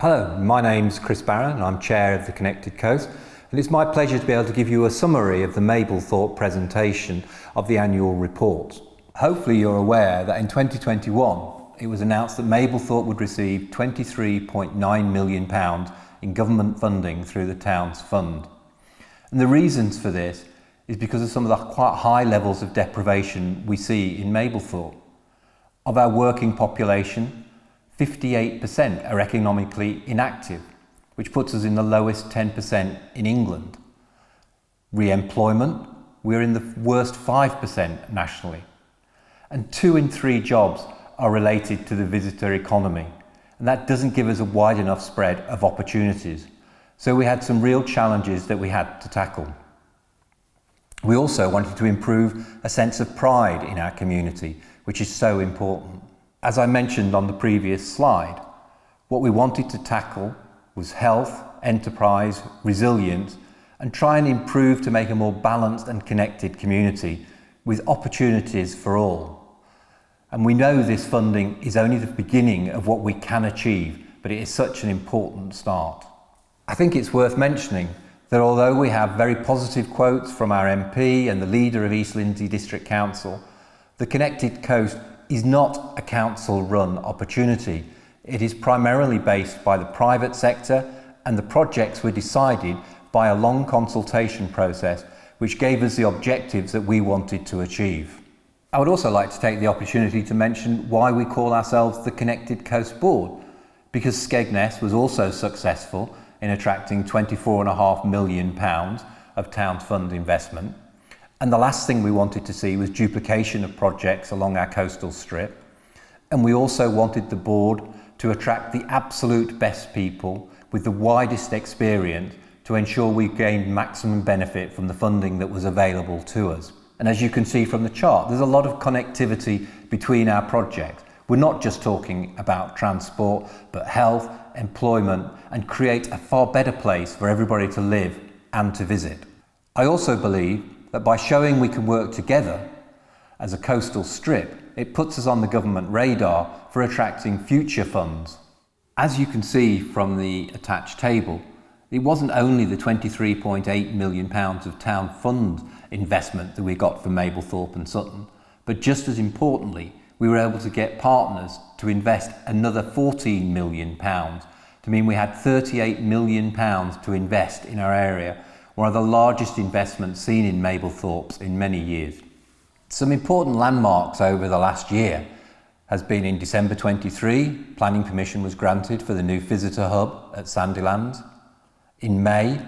Hello, my name's Chris Barron and I'm Chair of the Connected Coast, and it's my pleasure to be able to give you a summary of the Mablethorpe presentation of the annual report. Hopefully you're aware that in 2021 it was announced that Mablethorpe would receive £23.9 million in government funding through the town's fund. And the reasons for this is because of some of the quite high levels of deprivation we see in Mablethorpe. Of our working population, 58% are economically inactive, which puts us in the lowest 10% in England. Re-employment, we're in the worst 5% nationally. And 2 in 3 jobs are related to the visitor economy, and that doesn't give us a wide enough spread of opportunities. So we had some real challenges that we had to tackle. We also wanted to improve a sense of pride in our community, which is so important. As I mentioned on the previous slide, what we wanted to tackle was health, enterprise, resilience, and try and improve to make a more balanced and connected community with opportunities for all. And we know this funding is only the beginning of what we can achieve, but it is such an important start. I think it's worth mentioning that although we have very positive quotes from our MP and the leader of East Lindsey District Council, the Connected Coast is not a council-run opportunity. It is primarily based by the private sector, and the projects were decided by a long consultation process which gave us the objectives that we wanted to achieve. I would also like to take the opportunity to mention why we call ourselves the Connected Coast Board, because Skegness was also successful in attracting £24.5 million of town fund investment. And the last thing we wanted to see was duplication of projects along our coastal strip. And we also wanted the board to attract the absolute best people with the widest experience to ensure we gained maximum benefit from the funding that was available to us. And as you can see from the chart, there's a lot of connectivity between our projects. We're not just talking about transport, but health, employment, and create a far better place for everybody to live and to visit. I also believe that by showing we can work together as a coastal strip, it puts us on the government radar for attracting future funds. As you can see from the attached table, it wasn't only the £23.8 million of town fund investment that we got from Mablethorpe and Sutton, but just as importantly, we were able to get partners to invest another £14 million to mean we had £38 million to invest in our area, one of the largest investments seen in Mablethorpe in many years. Some important landmarks over the last year has been in December 23, planning permission was granted for the new visitor hub at Sandylands. In May,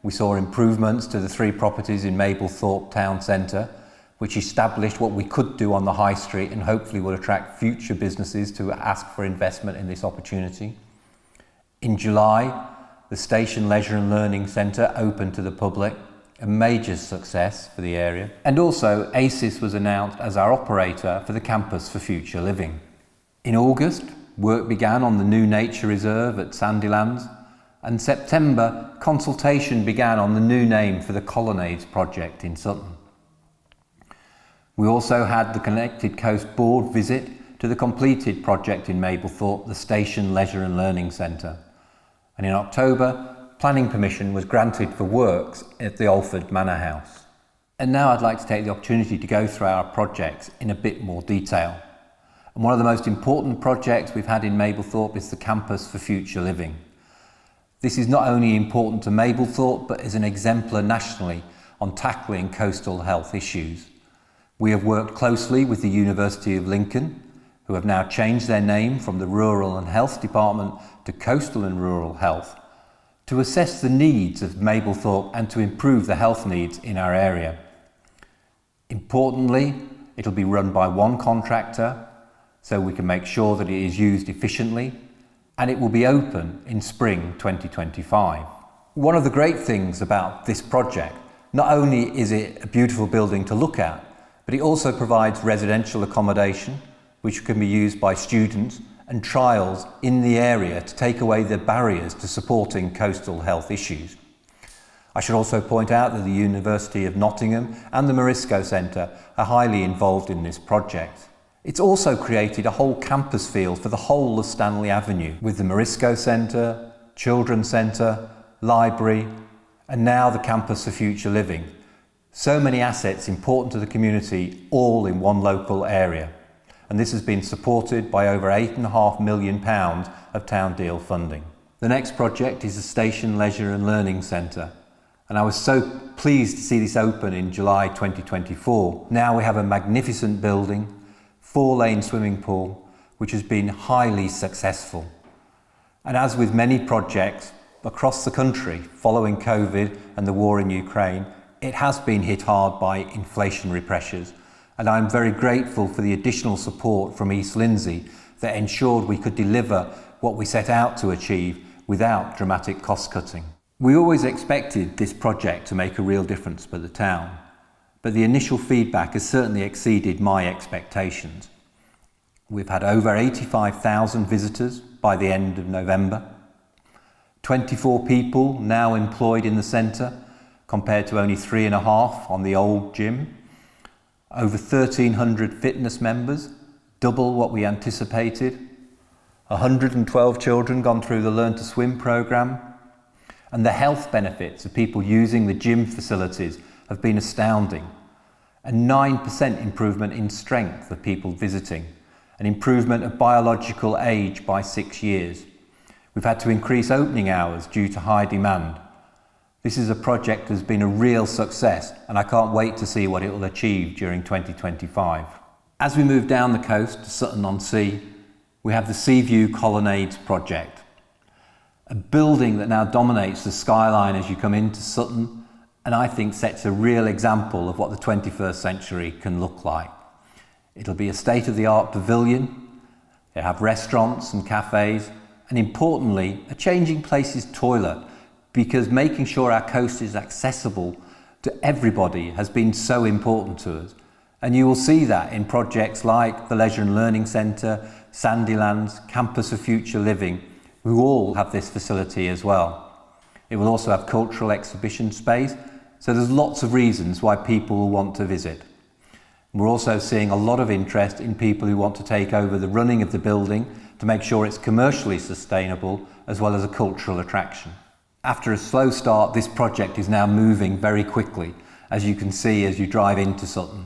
we saw improvements to the 3 properties in Mablethorpe Town Centre, which established what we could do on the high street and hopefully will attract future businesses to ask for investment in this opportunity. In July, the Station Leisure and Learning Centre opened to the public, a major success for the area. And also ACES was announced as our operator for the Campus for Future Living. In August, work began on the new nature reserve at Sandylands, and September, consultation began on the new name for the Colonnades project in Sutton. We also had the Connected Coast Board visit to the completed project in Mablethorpe, the Station Leisure and Learning Centre. And in October, planning permission was granted for works at the Alford Manor House. And now I'd like to take the opportunity to go through our projects in a bit more detail. And one of the most important projects we've had in Mablethorpe is the Campus for Future Living. This is not only important to Mablethorpe, but is an exemplar nationally on tackling coastal health issues. We have worked closely with the University of Lincoln, who have now changed their name from the Rural and Health Department to Coastal and Rural Health, to assess the needs of Mablethorpe and to improve the health needs in our area. Importantly, it'll be run by one contractor, so we can make sure that it is used efficiently, and it will be open in spring 2025. One of the great things about this project, not only is it a beautiful building to look at, but it also provides residential accommodation, which can be used by students, and trials in the area to take away the barriers to supporting coastal health issues. I should also point out that the University of Nottingham and the Morisco Centre are highly involved in this project. It's also created a whole campus feel for the whole of Stanley Avenue, with the Morisco Centre, Children's Centre, Library, and now the Campus for Future Living. So many assets important to the community, all in one local area. And this has been supported by over £8.5 million of town deal funding. The next project is the Station Leisure and Learning Centre. And I was so pleased to see this open in July 2024. Now we have a magnificent building, 4-lane swimming pool, which has been highly successful. And as with many projects across the country following COVID and the war in Ukraine, it has been hit hard by inflationary pressures. And I'm very grateful for the additional support from East Lindsey that ensured we could deliver what we set out to achieve without dramatic cost cutting. We always expected this project to make a real difference for the town, but the initial feedback has certainly exceeded my expectations. We've had over 85,000 visitors by the end of November, 24 people now employed in the centre compared to only 3.5 on the old gym, over 1,300 fitness members, double what we anticipated, 112 children gone through the Learn to Swim programme, and the health benefits of people using the gym facilities have been astounding. A 9% improvement in strength of people visiting, an improvement of biological age by 6 years. We've had to increase opening hours due to high demand. This is a project that has been a real success, and I can't wait to see what it will achieve during 2025. As we move down the coast to Sutton-on-Sea, we have the Seaview Colonnades project, a building that now dominates the skyline as you come into Sutton, and I think sets a real example of what the 21st century can look like. It'll be a state-of-the-art pavilion. They have restaurants and cafes, and importantly, a changing places toilet, because making sure our coast is accessible to everybody has been so important to us. And you will see that in projects like the Leisure and Learning Centre, Sandylands, Campus for Future Living, who all have this facility as well. It will also have cultural exhibition space, so there's lots of reasons why people will want to visit. We're also seeing a lot of interest in people who want to take over the running of the building to make sure it's commercially sustainable as well as a cultural attraction. After a slow start, this project is now moving very quickly, as you can see as you drive into Sutton.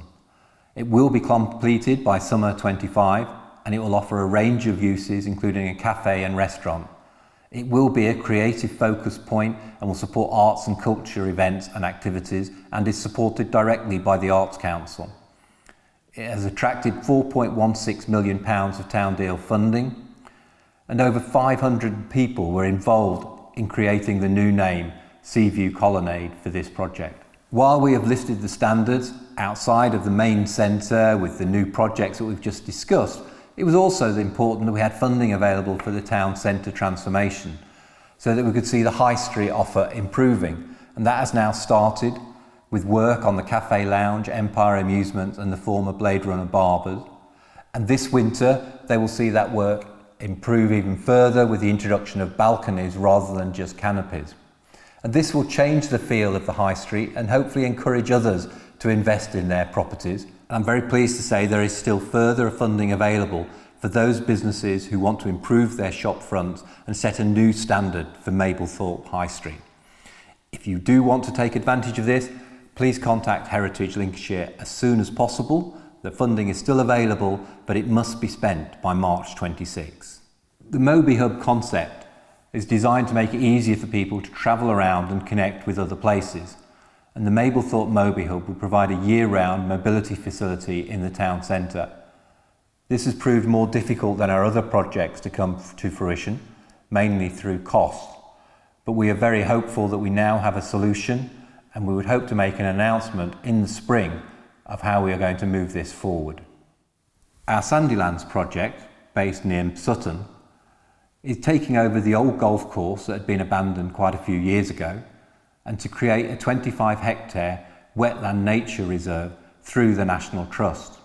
It will be completed by summer 25, and it will offer a range of uses, including a cafe and restaurant. It will be a creative focus point and will support arts and culture events and activities, and is supported directly by the Arts Council. It has attracted £4.16 million of town deal funding, and over 500 people were involved in creating the new name, Seaview Colonnade, for this project. While we have listed the standards outside of the main centre with the new projects that we've just discussed, it was also important that we had funding available for the town centre transformation so that we could see the high street offer improving. And that has now started with work on the Cafe Lounge, Empire Amusements and the former Blade Runner Barbers. And this winter, they will see that work improve even further with the introduction of balconies rather than just canopies. And this will change the feel of the high street and hopefully encourage others to invest in their properties. I'm very pleased to say there is still further funding available for those businesses who want to improve their shop fronts and set a new standard for Mablethorpe High Street. If you do want to take advantage of this, please contact Heritage Lincolnshire as soon as possible. The funding is still available, but it must be spent by March 26. The Moby Hub concept is designed to make it easier for people to travel around and connect with other places. And the Mablethorpe Moby Hub will provide a year-round mobility facility in the town centre. This has proved more difficult than our other projects to come to fruition, mainly through cost. But we are very hopeful that we now have a solution, and we would hope to make an announcement in the spring of how we are going to move this forward. Our Sandylands project, based near Sutton, is taking over the old golf course that had been abandoned quite a few years ago, and to create a 25-hectare wetland nature reserve through the National Trust.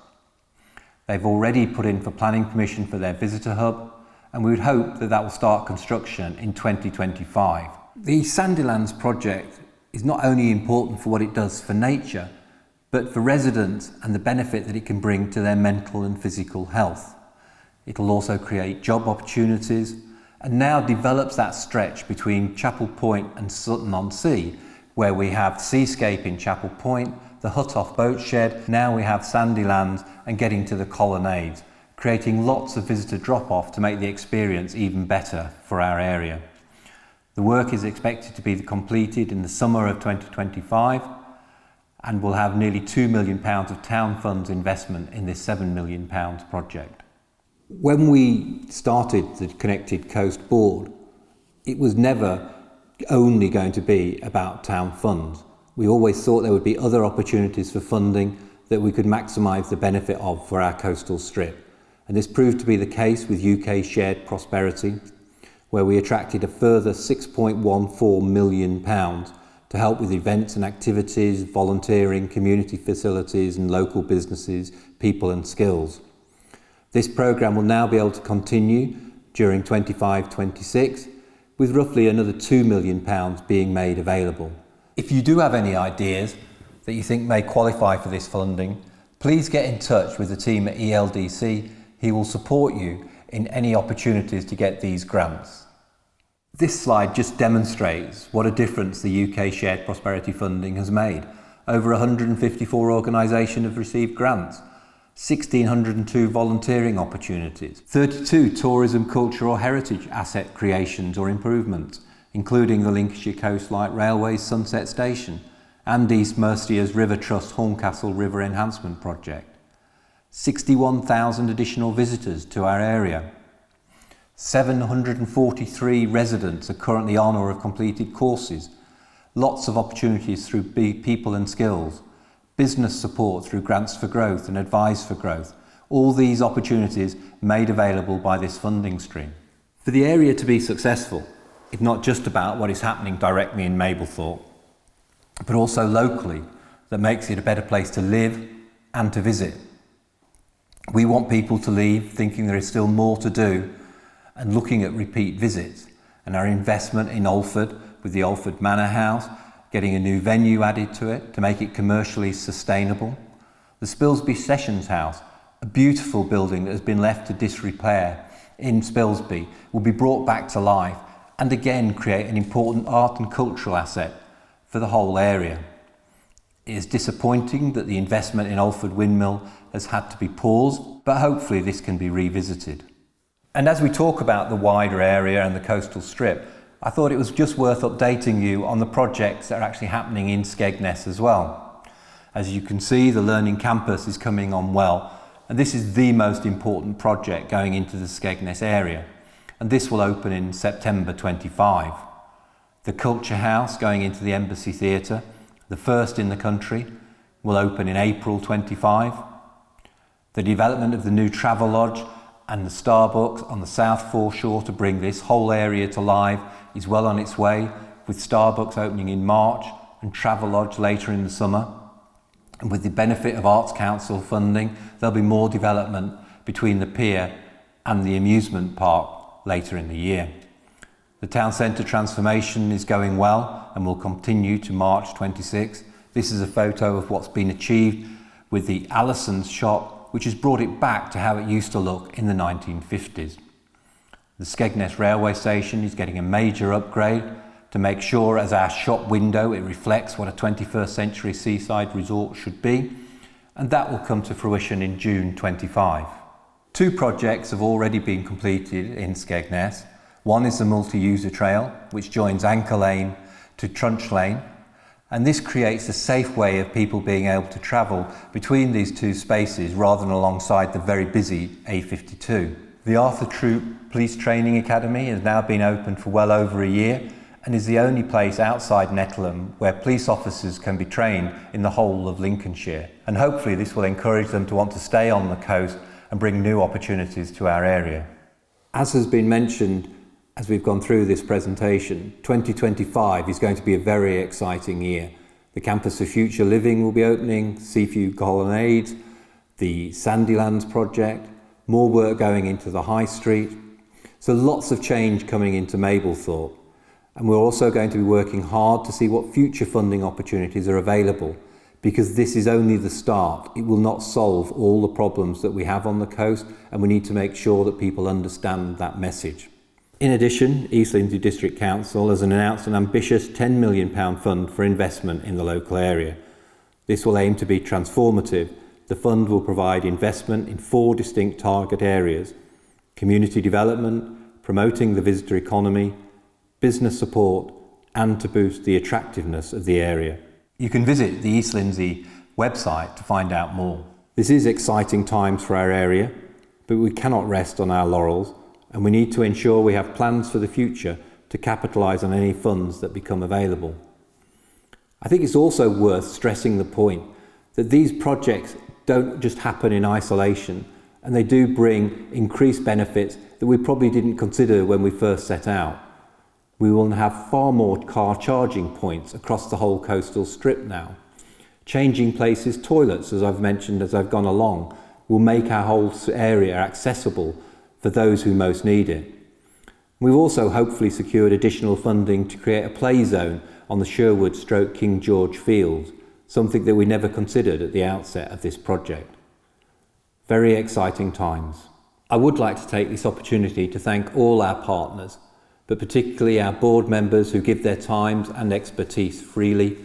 They've already put in for planning permission for their visitor hub, and we would hope that that will start construction in 2025. The Sandylands project is not only important for what it does for nature, but for residents and the benefit that it can bring to their mental and physical health. It'll also create job opportunities and now develops that stretch between Chapel Point and Sutton-on-Sea, where we have seascape in Chapel Point, the hut off boat shed, now we have Sandylands and getting to the colonnades, creating lots of visitor drop-off to make the experience even better for our area. The work is expected to be completed in the summer of 2025 and will have nearly £2 million of town funds investment in this £7 million project. When we started the Connected Coast Board, it was never only going to be about town funds. We always thought there would be other opportunities for funding that we could maximise the benefit of for our coastal strip. And this proved to be the case with UK Shared Prosperity, where we attracted a further £6.14 million to help with events and activities, volunteering, community facilities and local businesses, people and skills. This programme will now be able to continue during 25-26 with roughly another £2 million being made available. If you do have any ideas that you think may qualify for this funding, please get in touch with the team at ELDC. He will support you in any opportunities to get these grants. This slide just demonstrates what a difference the UK Shared Prosperity funding has made. Over 154 organisations have received grants, 1,602 volunteering opportunities, 32 tourism, culture or heritage asset creations or improvements, including the Lincolnshire Coast Light Railway's Sunset Station and East Mercia's River Trust Horncastle River Enhancement Project. 61,000 additional visitors to our area. 743 residents are currently on or have completed courses. Lots of opportunities through people and skills. Business support through Grants for Growth and Advise for Growth. All these opportunities made available by this funding stream. For the area to be successful, it's not just about what is happening directly in Mablethorpe, but also locally that makes it a better place to live and to visit. We want people to leave thinking there is still more to do and looking at repeat visits, and our investment in Alford with the Alford Manor House, getting a new venue added to it to make it commercially sustainable. The Spilsby Sessions House, a beautiful building that has been left to disrepair in Spilsby, will be brought back to life and again create an important art and cultural asset for the whole area. It is disappointing that the investment in Alford Windmill has had to be paused, but hopefully this can be revisited. And as we talk about the wider area and the coastal strip, I thought it was just worth updating you on the projects that are actually happening in Skegness as well. As you can see, the Learning Campus is coming on well, and this is the most important project going into the Skegness area, and this will open in September 25. The Culture House going into the Embassy Theatre, the first in the country, will open in April 25. The development of the new Travelodge and the Starbucks on the South Foreshore to bring this whole area to life is well on its way, with Starbucks opening in March and Travelodge later in the summer. And with the benefit of Arts Council funding, there'll be more development between the pier and the amusement park later in the year. The town centre transformation is going well and will continue to March 26. This is a photo of what's been achieved with the Allison's shop, which has brought it back to how it used to look in the 1950s. The Skegness railway station is getting a major upgrade to make sure as our shop window it reflects what a 21st century seaside resort should be, and that will come to fruition in June 25. Two projects have already been completed in Skegness. One is the multi-user trail, which joins Anchor Lane to Trunch Lane, and this creates a safe way of people being able to travel between these two spaces rather than alongside the very busy A52. The Arthur Troop Police Training Academy has now been open for well over a year and is the only place outside Nettleham where police officers can be trained in the whole of Lincolnshire. And hopefully this will encourage them to want to stay on the coast and bring new opportunities to our area. As has been mentioned as we've gone through this presentation, 2025 is going to be a very exciting year. The Campus for Future Living will be opening, Seaview Colonnades, the Sandylands project, more work going into the High Street. So lots of change coming into Mablethorpe. And we're also going to be working hard to see what future funding opportunities are available, because this is only the start. It will not solve all the problems that we have on the coast, and we need to make sure that people understand that message. In addition, East Lindsey District Council has announced an ambitious £10 million fund for investment in the local area. This will aim to be transformative. The fund will provide investment in 4 distinct target areas: community development, promoting the visitor economy, business support, and to boost the attractiveness of the area. You can visit the East Lindsey website to find out more. This is exciting times for our area, but we cannot rest on our laurels, and we need to ensure we have plans for the future to capitalise on any funds that become available. I think it's also worth stressing the point that these projects don't just happen in isolation, and they do bring increased benefits that we probably didn't consider when we first set out. We will have far more car charging points across the whole coastal strip now. Changing places toilets, as I've mentioned as I've gone along, will make our whole area accessible for those who most need it. We've also hopefully secured additional funding to create a play zone on the Sherwood/King George Fields, something that we never considered at the outset of this project. Very exciting times. I would like to take this opportunity to thank all our partners, but particularly our board members who give their times and expertise freely,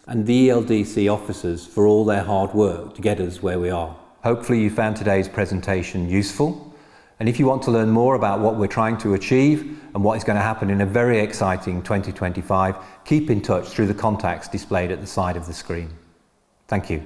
and the ELDC officers for all their hard work to get us where we are. Hopefully you found today's presentation useful, and if you want to learn more about what we're trying to achieve and what is going to happen in a very exciting 2025, keep in touch through the contacts displayed at the side of the screen. Thank you.